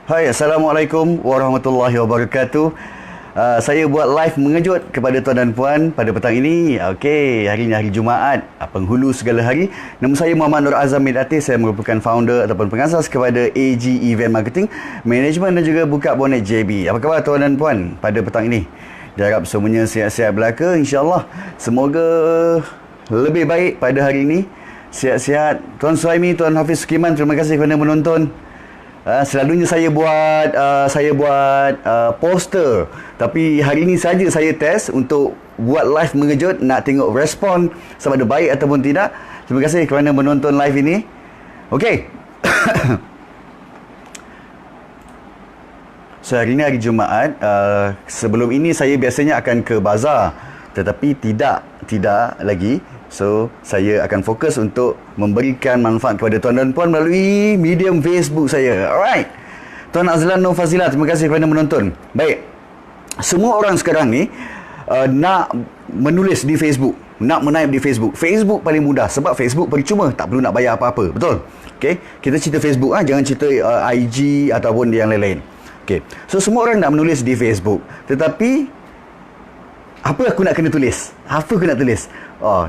Hai, Assalamualaikum warahmatullahi wabarakatuh. Saya buat live mengejut kepada tuan dan puan pada petang ini. Okey, hari ini hari Jumaat, penghulu segala hari. Nama saya Muhammad Nur Azam bin Atis. Saya merupakan founder ataupun pengasas kepada AG Event Marketing, Management dan juga Buka Bonet JB. Apa khabar tuan dan puan pada petang ini? Diharap semuanya sihat-sihat belaka, insya-Allah. Semoga lebih baik pada hari ini. Sihat-sihat. Tuan Suhaimi, Tuan Hafiz Sukiman, terima kasih kerana menonton. Selalunya saya buat poster, tapi hari ini saja saya test untuk buat live mengejut, nak tengok respon sama ada baik ataupun tidak. Terima kasih kerana menonton live ini. Okey. So hari ini hari Jumaat. Sebelum ini saya biasanya akan ke bazar, tetapi tidak lagi. So, saya akan fokus untuk memberikan manfaat kepada tuan dan puan melalui medium Facebook saya. Alright. Tuan Azlan Nur Fazilah, terima kasih kerana menonton. Baik. Semua orang sekarang ni nak menulis di Facebook, nak menaip di Facebook. Facebook paling mudah sebab Facebook percuma, tak perlu nak bayar apa-apa. Betul? Okey. Kita cerita Facebook, jangan cerita IG ataupun yang lain-lain. Okey. So, semua orang nak menulis di Facebook. Tetapi apa aku nak kena tulis? Apa aku nak tulis?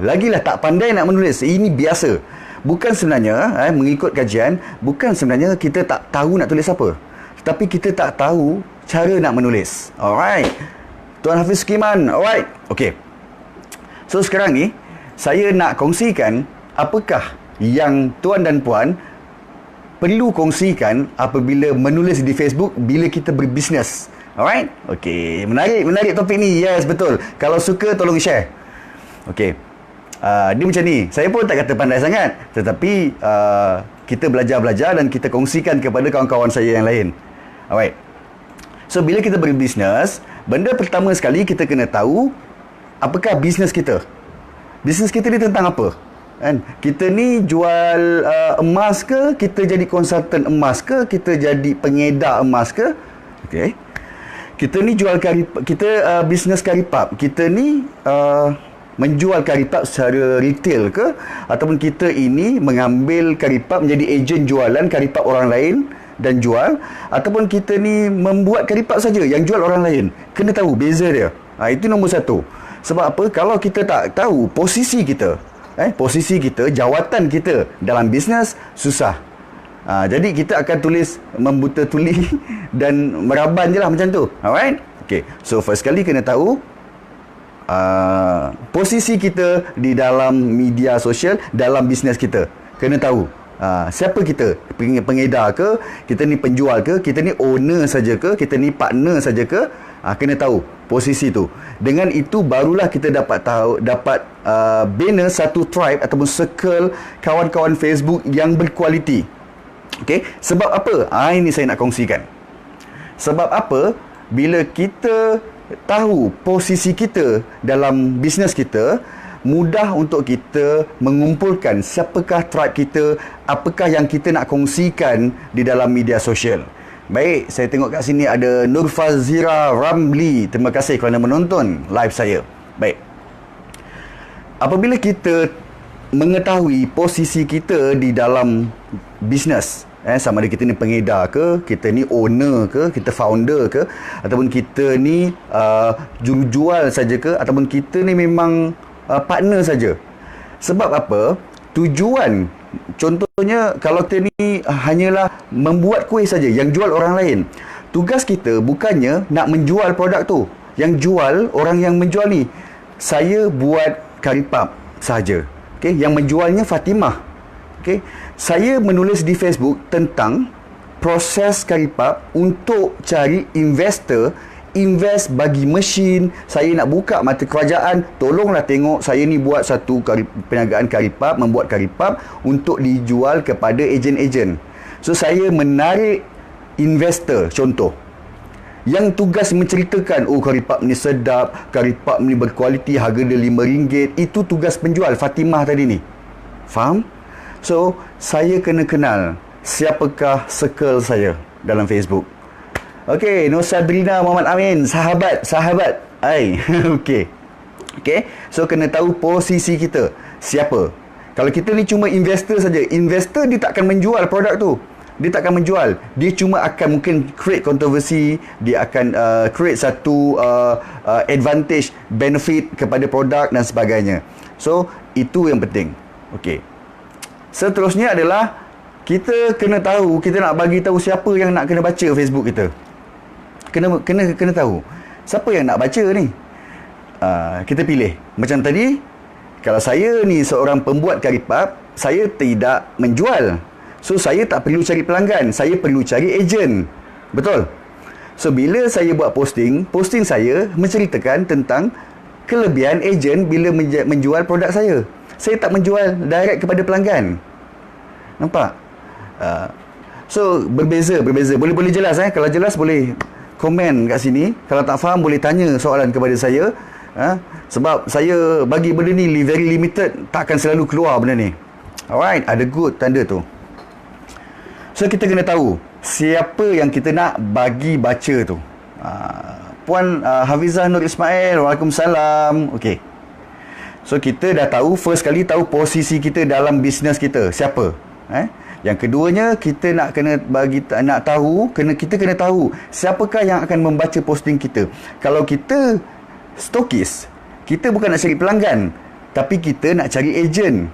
Lagilah tak pandai nak menulis. Ini biasa. Bukan sebenarnya, mengikut kajian, bukan sebenarnya kita tak tahu nak tulis apa. Tetapi kita tak tahu cara nak menulis. Alright. Tuan Hafiz Sukiman, alright. Okey. So sekarang ni, saya nak kongsikan apakah yang tuan dan puan perlu kongsikan apabila menulis di Facebook bila kita berbisnes. Alright? Okey, menarik topik ni. Yes, betul. Kalau suka tolong share. Okey. Dia macam ni. Saya pun tak kata pandai sangat, tetapi kita belajar dan kita kongsikan kepada kawan-kawan saya yang lain. Alright. So bila kita berbisnes, benda pertama sekali kita kena tahu apakah bisnes kita. Bisnes kita ni tentang apa? Kan? Kita ni jual emas ke? Kita jadi konsultan emas ke? Kita jadi pengedar emas ke? Okey. Kita ni jual kita bisnes karipap. Kita ni menjual karipap secara retail ke, ataupun kita ini mengambil karipap menjadi ejen jualan karipap orang lain dan jual, ataupun kita ni membuat karipap saja yang jual orang lain. Kena tahu beza dia. Itu nombor satu. Sebab apa? Kalau kita tak tahu posisi kita, jawatan kita dalam bisnes, susah. Jadi kita akan tulis membuta tuli dan meraban je lah macam tu. Alright? Okay. So first kali kena tahu posisi kita di dalam media sosial, dalam bisnes kita. Kena tahu siapa kita, pengedar ke, kita ni penjual ke, kita ni owner saja ke, kita ni partner saja ke. Kena tahu posisi tu. Dengan itu barulah kita dapat bina satu tribe ataupun circle kawan-kawan Facebook yang berkualiti. Okey, sebab apa? Ini saya nak kongsikan. Sebab apa? Bila kita tahu posisi kita dalam bisnes kita, mudah untuk kita mengumpulkan siapakah tribe kita, apakah yang kita nak kongsikan di dalam media sosial. Baik, saya tengok kat sini ada Nur Fazira Ramli. Terima kasih kerana menonton live saya. Baik. Apabila kita mengetahui posisi kita di dalam bisnes, sama ada kita ni pengedar ke, kita ni owner ke, kita founder ke, ataupun kita ni jual saja ke, ataupun kita ni memang partner saja. Sebab apa? Tujuan, contohnya kalau kita ni hanyalah membuat kuih saja yang jual orang lain, tugas kita bukannya nak menjual produk tu. Yang jual, orang yang menjual ni, saya buat karipap saja. Okay? Yang menjualnya Fatimah. Okay? Saya menulis di Facebook tentang proses karipap untuk cari investor, invest bagi mesin. Saya nak buka mata kerajaan, tolonglah tengok saya ni buat satu perniagaan karipap, membuat karipap untuk dijual kepada ejen-ejen. So saya menarik investor, contoh, yang tugas menceritakan, karipap ni sedap, karipap ni berkualiti, harga dia RM5. Itu tugas penjual Fatimah tadi ni. Faham? So, saya kena kenal siapakah circle saya dalam Facebook. Okey, Nur Sabrina Muhammad Amin, sahabat. Okey. So kena tahu posisi kita. Siapa? Kalau kita ni cuma investor saja, investor dia tak akan menjual produk tu. dia tak akan menjual. Dia cuma akan mungkin create kontroversi, dia akan create satu advantage, benefit kepada produk dan sebagainya. So, itu yang penting. Okey. Seterusnya adalah kita kena tahu, kita nak bagi tahu siapa yang nak kena baca Facebook kita. Kena tahu. Siapa yang nak baca ni? Kita pilih. Macam tadi, kalau saya ni seorang pembuat karipap, saya tidak menjual. So, saya tak perlu cari pelanggan. Saya perlu cari ejen. Betul? So, bila saya buat posting saya menceritakan tentang kelebihan ejen bila menjual produk saya. Saya tak menjual direct kepada pelanggan. Nampak? So, berbeza. Boleh jelas Kalau jelas boleh komen kat sini. Kalau tak faham boleh tanya soalan kepada saya. Sebab saya bagi benda ni very limited, tak akan selalu keluar benda ni. Alright, ada good tanda tu. So, kita kena tahu siapa yang kita nak bagi baca tu. Puan Hafizah Nur Ismail, Waalaikumsalam. Okey. So, kita dah tahu, first kali tahu posisi kita dalam bisnes kita. Siapa? Yang keduanya, kita nak kita kena tahu siapakah yang akan membaca posting kita. Kalau kita stokis, kita bukan nak cari pelanggan, tapi kita nak cari ejen.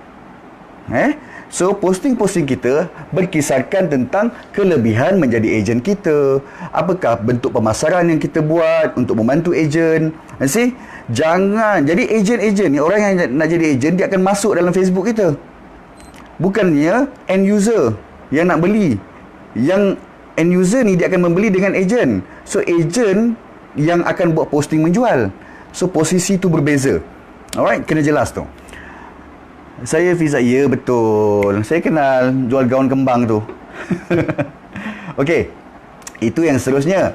So, posting-posting kita berkisarkan tentang kelebihan menjadi ejen kita. Apakah bentuk pemasaran yang kita buat untuk membantu ejen. See? Jangan. Jadi, ejen-ejen ni, orang yang nak jadi ejen, dia akan masuk dalam Facebook kita. Bukannya end user yang nak beli. Yang end user ni, dia akan membeli dengan ejen. So, ejen yang akan buat posting menjual. So, posisi tu berbeza. Alright, kena jelas tu. Saya Fiza, ya betul. Saya kenal jual gaun kembang tu. Okey. Itu yang seterusnya.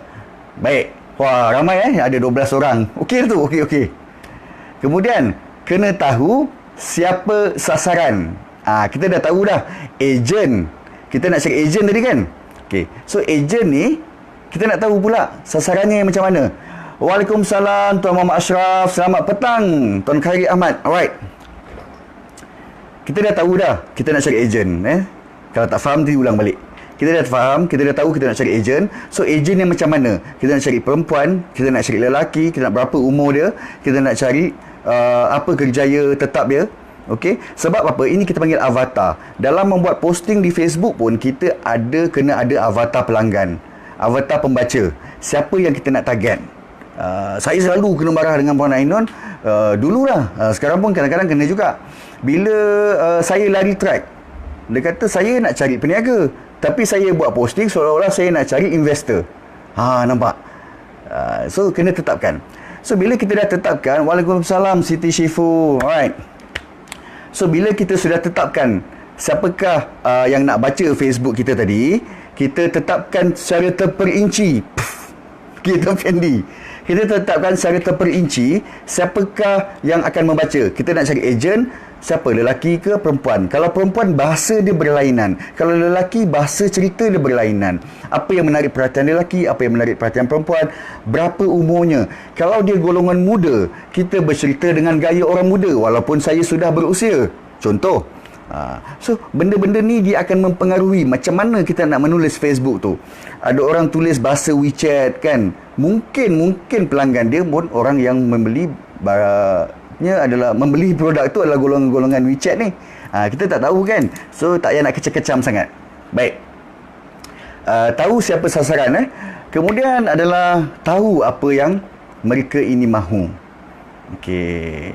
Baik. Wah, ramai ada 12 orang. Okey tu, okey. Kemudian, kena tahu siapa sasaran. Kita dah tahu dah. Ejen. Kita nak cari ejen tadi kan? Okey. So, ejen ni, kita nak tahu pula sasarannya macam mana. Waalaikumsalam Tuan Muhammad Ashraf. Selamat petang Tuan Khairi Ahmad. Alright. Kita dah tahu dah kita nak cari ejen. Kalau tak faham, nanti ulang balik. Kita dah faham, kita dah tahu kita nak cari ejen. So, ejen yang macam mana? Kita nak cari perempuan, kita nak cari lelaki, kita nak berapa umur dia, kita nak cari apa kerjaya tetap dia. Okey, sebab apa? Ini kita panggil avatar. Dalam membuat posting di Facebook pun, kita kena ada avatar pelanggan, avatar pembaca. Siapa yang kita nak target? Saya selalu kena marah dengan Puan Ainun. Dululah, sekarang pun kadang-kadang kena juga. Bila saya lari track, dia kata saya nak cari peniaga, tapi saya buat posting seolah-olah saya nak cari investor. Nampak? So, kena tetapkan. So, bila kita dah tetapkan, Waalaikumsalam Siti Shifu. Alright. So, bila kita sudah tetapkan siapakah yang nak baca Facebook kita tadi, kita tetapkan secara terperinci. Kita Fendi. Kita tetapkan secara terperinci siapakah yang akan membaca. Kita nak cari ejen, siapa? Lelaki ke perempuan? Kalau perempuan, bahasa dia berlainan. Kalau lelaki, bahasa cerita dia berlainan. Apa yang menarik perhatian lelaki, apa yang menarik perhatian perempuan, berapa umurnya. Kalau dia golongan muda, kita bercerita dengan gaya orang muda walaupun saya sudah berusia. Contoh. So, benda-benda ni dia akan mempengaruhi macam mana kita nak menulis Facebook tu. Ada orang tulis bahasa WeChat kan. Mungkin pelanggan dia pun orang yang membeli produk tu adalah golongan WeChat ni. Kita tak tahu kan. So, tak payah nak kecam-kecam sangat. Baik. Tahu siapa sasaran. Kemudian adalah tahu apa yang mereka ini mahu. Okey.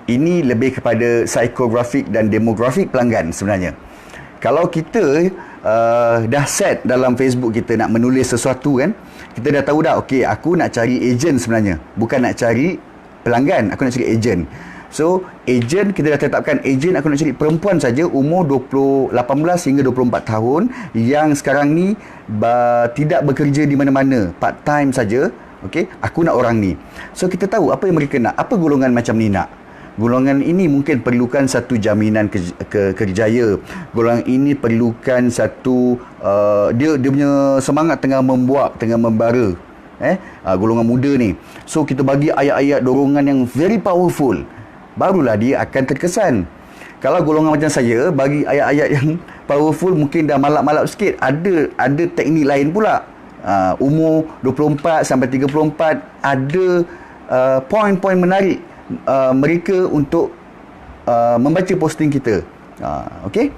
Ini lebih kepada psikografik dan demografik pelanggan sebenarnya. Kalau kita dah set dalam Facebook kita nak menulis sesuatu kan, kita dah tahu dah, okey, aku nak cari ejen sebenarnya, bukan nak cari pelanggan, aku nak cari ejen. So, ejen, kita dah tetapkan ejen aku nak cari perempuan saja, umur 18 hingga 24 tahun, yang sekarang ni tidak bekerja di mana-mana, part time saja. Okey, aku nak orang ni. So, kita tahu apa yang mereka nak, apa golongan macam ni nak. Golongan ini mungkin perlukan satu jaminan kerjaya. Golongan ini perlukan satu dia punya semangat tengah membuat, tengah membara. Golongan muda ni. So, kita bagi ayat-ayat dorongan yang very powerful. Barulah dia akan terkesan. Kalau golongan macam saya, bagi ayat-ayat yang powerful mungkin dah malap-malap sikit. Ada teknik lain pula. Umur 24 sampai 34 ada poin-poin menarik mereka untuk membaca posting kita. Okey.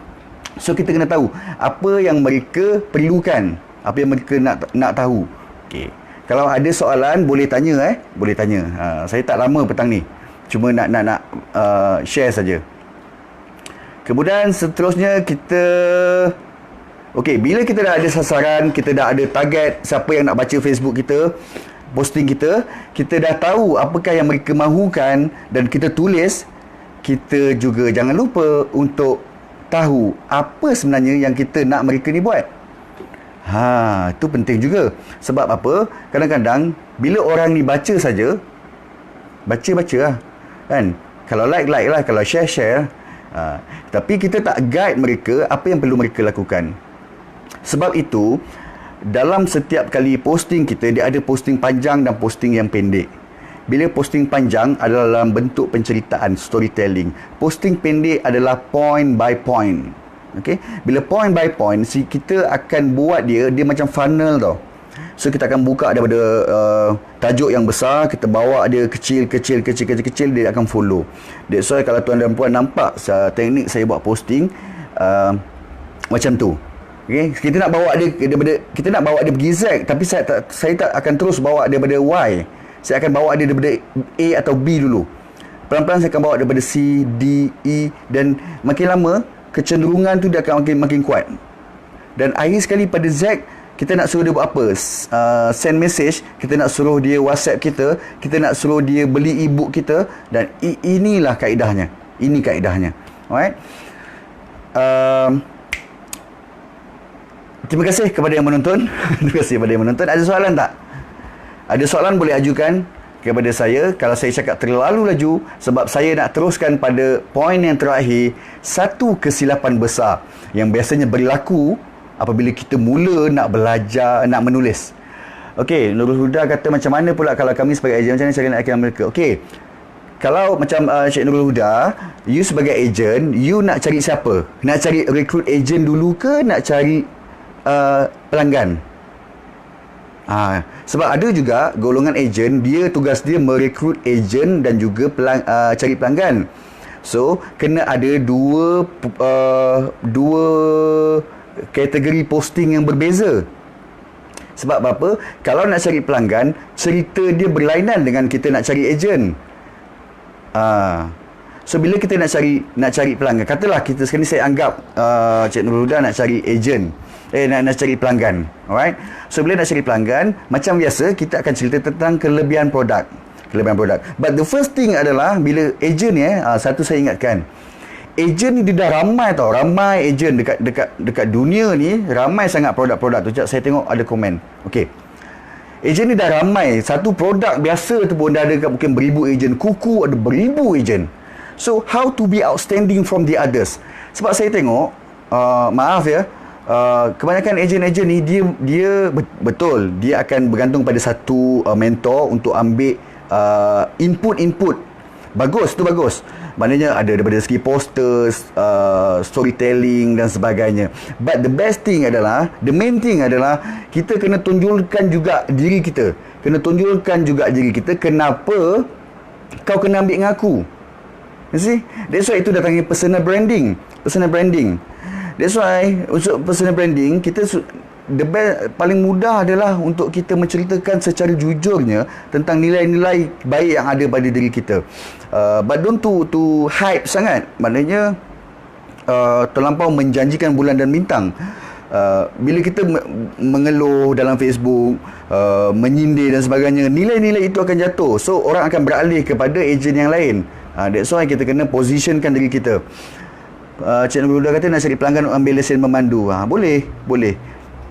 So kita kena tahu apa yang mereka perlukan, apa yang mereka nak tahu. Okey. Kalau ada soalan boleh tanya boleh tanya. Saya tak lama petang ni. Cuma nak share saja. Kemudian seterusnya kita okey, bila kita dah ada sasaran, kita dah ada target siapa yang nak baca Facebook kita, posting kita, kita dah tahu apakah yang mereka mahukan dan kita tulis, kita juga jangan lupa untuk tahu apa sebenarnya yang kita nak mereka ni buat. Itu penting juga. Sebab apa? Kadang-kadang bila orang ni baca saja, baca lah. Kan? Kalau like lah, kalau share. Tapi kita tak guide mereka apa yang perlu mereka lakukan. Sebab itu, dalam setiap kali posting kita, dia ada posting panjang dan posting yang pendek. Bila posting panjang adalah dalam bentuk penceritaan, storytelling. Posting pendek adalah point by point. Okay? Bila point by point, kita akan buat dia macam funnel tau. So kita akan buka daripada tajuk yang besar, kita bawa dia kecil, dia akan follow. That's why kalau tuan dan puan nampak teknik saya buat posting macam tu. Okay? Kita nak bawa dia pergi Z, tapi saya tak akan terus bawa daripada Y. Saya akan bawa dia daripada A atau B dulu. Pelan-pelan saya akan bawa daripada C, D, E, dan makin lama kecenderungan tu dia akan makin kuat. Dan akhir sekali pada Z, kita nak suruh dia buat apa? Send message, kita nak suruh dia WhatsApp kita nak suruh dia beli e-book kita, dan inilah kaedahnya. Ini kaedahnya. Alright? Terima kasih kepada yang menonton. Terima kasih kepada yang menonton. Ada soalan tak? Ada soalan boleh ajukan kepada saya. Kalau saya cakap terlalu laju, sebab saya nak teruskan pada poin yang terakhir, satu kesilapan besar yang biasanya berlaku apabila kita mula nak belajar, nak menulis. Okey, Nurul Huda kata macam mana pula kalau kami sebagai ejen, macam mana cara nak yakinkan mereka? Okey, kalau macam Cik Nurul Huda, you sebagai ejen, you nak cari siapa? Nak cari recruit ejen dulu ke nak cari pelanggan? Sebab ada juga golongan ejen, tugas dia merekrut ejen dan juga cari pelanggan. So kena ada dua kategori posting yang berbeza. Sebab apa? Kalau nak cari pelanggan, cerita dia berlainan dengan kita nak cari ejen. So bila kita nak cari pelanggan, katalah kita sekarang ni saya anggap Cik Nurul Huda nak cari ejen, nak cari pelanggan. Alright. So bila nak cari pelanggan, macam biasa kita akan cerita tentang kelebihan produk. But the first thing adalah bila ejen ni satu saya ingatkan, ejen ni dia dah ramai tau. Ramai ejen dekat dunia ni, ramai sangat produk-produk tu. Sekejap saya tengok ada komen. Okey. Ejen ni dah ramai. Satu produk biasa tu pun dah ada mungkin beribu ejen. Kuku ada beribu ejen. So how to be outstanding from the others? Sebab saya tengok, maaf ya, kebanyakan ejen-ejen ni dia betul dia akan bergantung pada satu mentor untuk ambil input. Bagus, tu bagus. Maknanya ada daripada segi posters, storytelling dan sebagainya. But the best thing adalah, the main thing adalah kita kena tunjukkan juga diri kita. Kenapa kau kena ambil ngaku. You see? That's why itu datangnya personal branding. That's why untuk personal branding, the best, paling mudah adalah untuk kita menceritakan secara jujurnya tentang nilai-nilai baik yang ada pada diri kita. But don't to hype sangat. Maknanya terlampau menjanjikan bulan dan bintang. Bila kita mengeluh dalam Facebook, menyindir dan sebagainya, nilai-nilai itu akan jatuh. So orang akan beralih kepada ejen yang lain. That's why kita kena positionkan diri kita. Cik Nurul Huda kata nak cari pelanggan ambil lesen memandu. Boleh.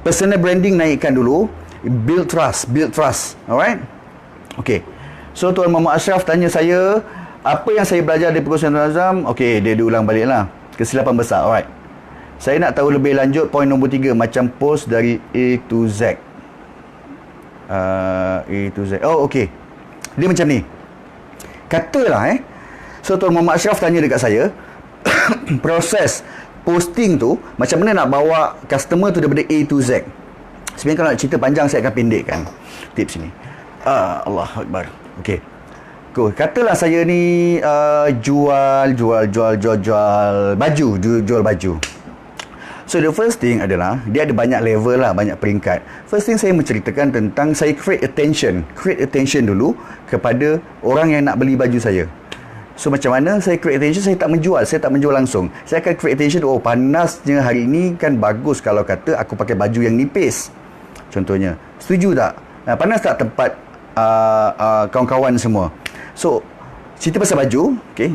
Personal branding naikkan dulu. Build trust. Alright? Okay. So Tuan Muhammad Ashraf tanya saya, apa yang saya belajar dari Perkongsian Tuan Azam? Okay, dia diulang balik lah. Kesilapan besar. Alright. Saya nak tahu lebih lanjut poin nombor 3, macam post dari A to Z. A to Z. Oh, okay. Dia macam ni. Katalah So Tuan Muhammad Ashraf tanya dekat saya, proses posting tu, macam mana nak bawa customer tu daripada A to Z. Sebenarnya kalau nak cerita panjang, saya akan pendekkan tips ni. Allahu Akbar. Okey. Katalah saya ni jual baju. So the first thing adalah, dia ada banyak level lah, banyak peringkat. First thing saya menceritakan tentang saya create attention dulu kepada orang yang nak beli baju saya. So macam mana saya create attention? Saya tak menjual langsung. Saya akan create attention, panasnya hari ini kan, bagus kalau kata aku pakai baju yang nipis, contohnya. Setuju tak? Panas tak tempat kawan-kawan semua? So cerita pasal baju, okay.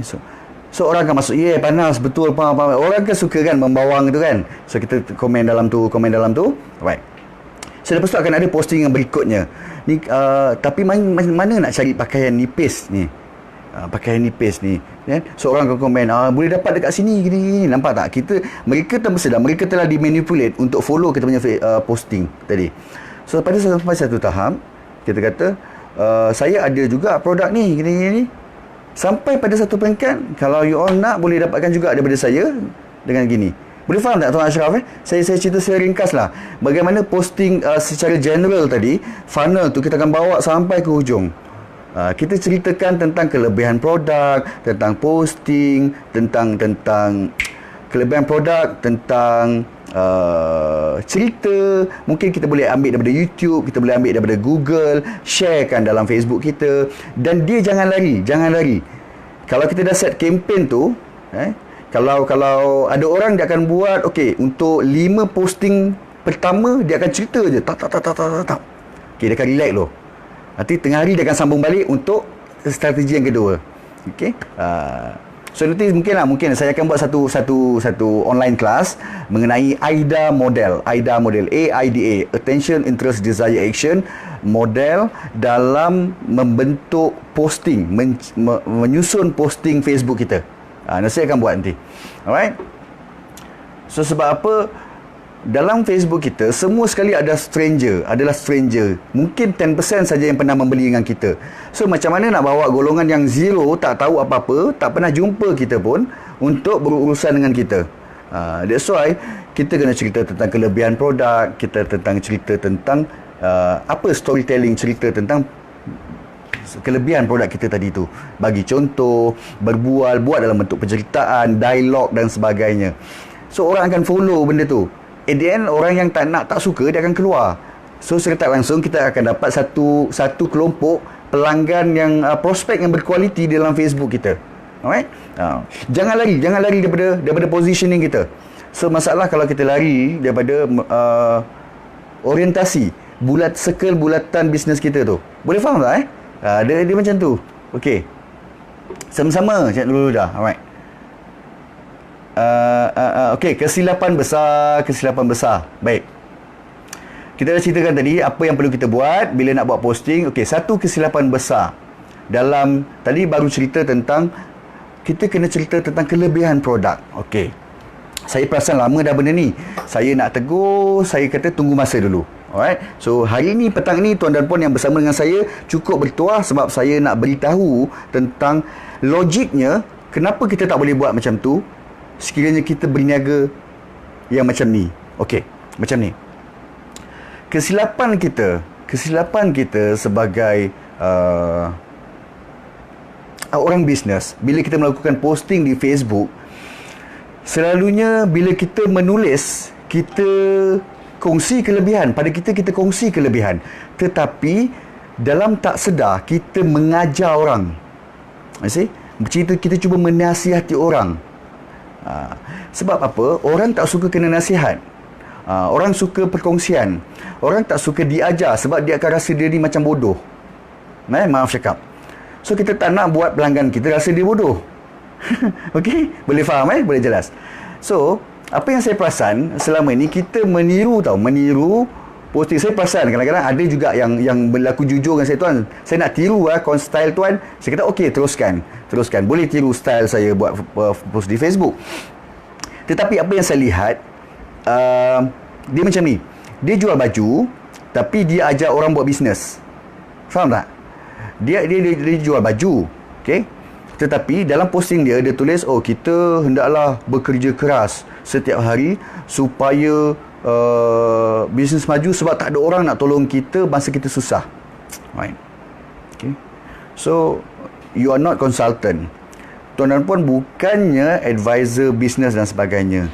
So orang akan masuk, panas betul, faham. Orang kan suka kan membawang tu kan. So kita komen dalam tu. Right. So lepas tu akan ada posting yang berikutnya ni, tapi mana nak cari pakaian nipis ni, kan? So orang akan komen, boleh dapat dekat sini gini. Nampak tak? Mereka tak bersedar, mereka telah dimanipulate untuk follow kita punya posting tadi. So pada satu tahap kita kata, saya ada juga produk ni gini. Sampai pada satu peringkat, kalau you all nak, boleh dapatkan juga daripada saya dengan gini. Boleh faham tak Tuan Ashraf? Saya cerita secara ringkas lah bagaimana posting secara general tadi, funnel tu kita akan bawa sampai ke hujung. Kita ceritakan tentang kelebihan produk, tentang posting, tentang kelebihan produk, tentang cerita. Mungkin kita boleh ambil daripada YouTube, kita boleh ambil daripada Google, sharekan dalam Facebook kita. Dan dia jangan lari. Kalau kita dah set campaign tu, kalau ada orang, dia akan buat, untuk 5 posting pertama dia akan cerita je, tak. Dia akan relax loh. Nanti tengah hari dia akan sambung balik untuk strategi yang kedua. So nanti mungkin saya akan buat satu online class mengenai AIDA model, AIDA, Attention, Interest, Desire, Action model dalam membentuk posting, menyusun posting Facebook kita. Saya akan buat nanti. Alright. So sebab apa? Dalam Facebook kita, semua sekali adalah stranger. Mungkin 10% saja yang pernah membeli dengan kita. So macam mana nak bawa golongan yang zero, tak tahu apa-apa, tak pernah jumpa kita pun, untuk berurusan dengan kita. That's why kita kena cerita tentang kelebihan produk, kita cerita tentang storytelling, cerita tentang kelebihan produk kita tadi tu. Bagi contoh, buat dalam bentuk penceritaan, dialog dan sebagainya. So orang akan follow benda tu. At the end, orang yang tak suka, dia akan keluar. So secara tak langsung kita akan dapat satu kelompok pelanggan yang prospek yang berkualiti dalam Facebook kita. Alright? Jangan lari daripada positioning kita. So masalah kalau kita lari daripada orientasi bulatan bisnes kita tu. Boleh faham tak dia macam tu. Okey. Sama-sama cakap dulu dah. Alright. Okey, kesilapan besar. Baik. Kita dah ceritakan tadi apa yang perlu kita buat bila nak buat posting. Okey, satu kesilapan besar dalam tadi baru cerita tentang kita kena cerita tentang kelebihan produk. Okey. Saya perasan lama dah benda ni. Saya nak tegur, saya kata tunggu masa dulu. Alright. So hari ni, petang ni, tuan dan puan yang bersama dengan saya cukup bertuah sebab saya nak beritahu tentang logiknya kenapa kita tak boleh buat macam tu sekiranya kita berniaga yang macam ni. Okey, macam ni. Kesilapan kita sebagai orang bisnes, bila kita melakukan posting di Facebook, selalunya bila kita menulis, kita kongsi kelebihan. Pada kita kongsi kelebihan. Tetapi dalam tak sedar, kita mengajar orang. Kita cuba menasihati orang. Sebab apa? Orang tak suka kena nasihat. Orang suka perkongsian. Orang tak suka diajar sebab dia akan rasa dia ni macam bodoh. Maaf cakap. So kita tak nak buat pelanggan kita rasa dia bodoh. Okey? Boleh faham Boleh jelas. So apa yang saya perasan selama ni, kita meniru posting. Saya perasan kadang-kadang ada juga yang berlaku jujur dengan saya, tuan, saya nak tiru style tuan. Saya kata okey, teruskan. Boleh tiru style saya buat post di Facebook. Tetapi apa yang saya lihat, dia macam ni. Dia jual baju, tapi dia ajar orang buat bisnes. Faham tak? Dia jual baju, okey? Tetapi dalam posting dia tulis, oh kita hendaklah bekerja keras setiap hari supaya bisnes maju sebab tak ada orang nak tolong kita masa kita susah. Right. Okay. So you are not consultant. Tuan dan puan bukannya advisor bisnes dan sebagainya.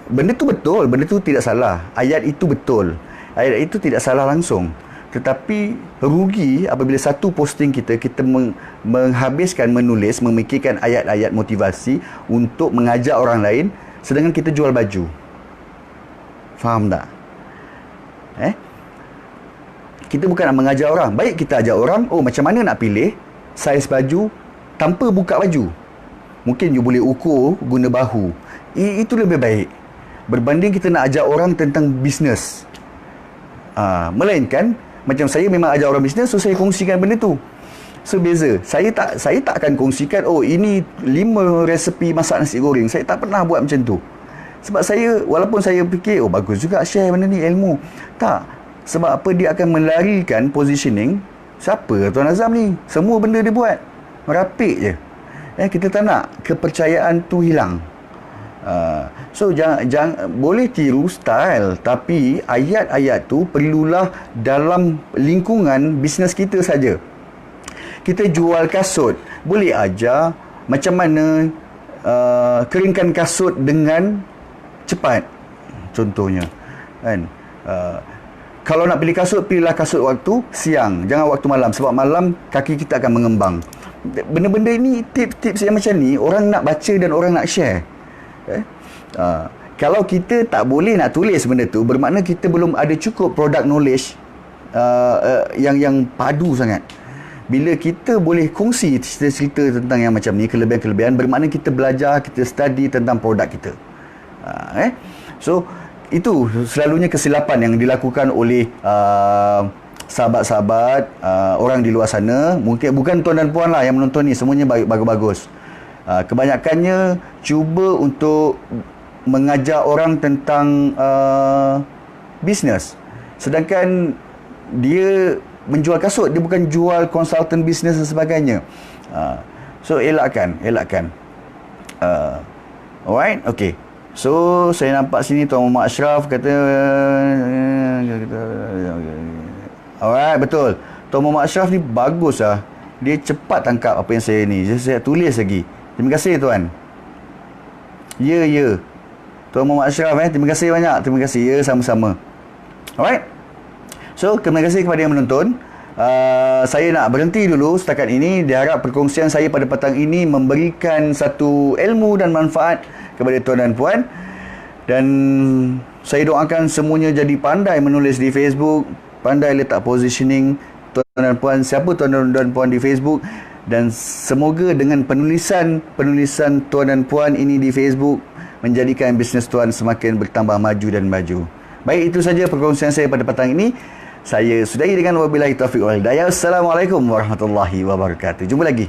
Benda tu betul, benda tu tidak salah. Ayat itu betul. Ayat itu tidak salah langsung. Tetapi rugi apabila satu posting kita menghabiskan menulis, memikirkan ayat-ayat motivasi untuk mengajak orang lain sedangkan kita jual baju. Faham tak? Kita bukan nak mengajar orang. Baik kita ajak orang, oh macam mana nak pilih saiz baju tanpa buka baju. Mungkin you boleh ukur guna bahu. Itu lebih baik berbanding kita nak ajak orang tentang bisnes. Melainkan macam saya memang ajar orang bisnes, so saya kongsikan benda tu. So beza. Saya tak akan kongsikan, oh ini 5 resepi masak nasi goreng. Saya tak pernah buat macam tu. Sebab saya, walaupun saya fikir, oh bagus juga share benda ni, ilmu. Tak. Sebab apa, dia akan melarikan positioning. Siapa Tuan Azam ni? Semua benda dia buat. Merapik je. Kita tak nak kepercayaan tu hilang. So jangan boleh tiru style, tapi ayat-ayat tu perlulah dalam lingkungan bisnes kita saja. Kita jual kasut, boleh ajar macam mana keringkan kasut dengan cepat, contohnya kan. Kalau nak pilih kasut, pilihlah kasut waktu siang, jangan waktu malam, sebab malam kaki kita akan mengembang. Benda-benda ini, tips-tips yang macam ni orang nak baca dan orang nak share. Kalau kita tak boleh nak tulis benda tu, bermakna kita belum ada cukup product knowledge yang padu sangat. Bila kita boleh kongsi cerita-cerita tentang yang macam ni, kelebihan-kelebihan, bermakna kita belajar, kita study tentang produk kita. So itu selalunya kesilapan yang dilakukan oleh sahabat-sahabat orang di luar sana. Mungkin bukan tuan dan puan lah yang menonton ni, semuanya bagus-bagus. Kebanyakannya cuba untuk mengajak orang tentang bisnes, sedangkan dia menjual kasut, dia bukan jual konsultan bisnes dan sebagainya. So elakkan. Alright, okay. So saya nampak sini Tuan Muhammad Ashraf kata, alright, betul. Tuan Muhammad Ashraf ni bagus lah. Dia cepat tangkap apa yang saya ni. Saya tulis lagi. Terima kasih Tuan. Ya. Tuan Muhammad Ashraf, terima kasih banyak. Terima kasih. Ya, sama-sama. Alright. So, terima kasih kepada yang menonton. Saya nak berhenti dulu setakat ini. Diharap perkongsian saya pada petang ini memberikan satu ilmu dan manfaat kepada tuan dan puan. Dan saya doakan semuanya jadi pandai menulis di Facebook, pandai letak positioning tuan dan puan, siapa tuan dan puan di Facebook. Dan semoga dengan penulisan tuan dan puan ini di Facebook menjadikan bisnes tuan semakin bertambah maju dan maju. Baik, itu saja perkongsian saya pada petang ini. Saya sudahi dengan wabillahi taufiq wal hidayah. Assalamualaikum warahmatullahi wabarakatuh. Jumpa lagi.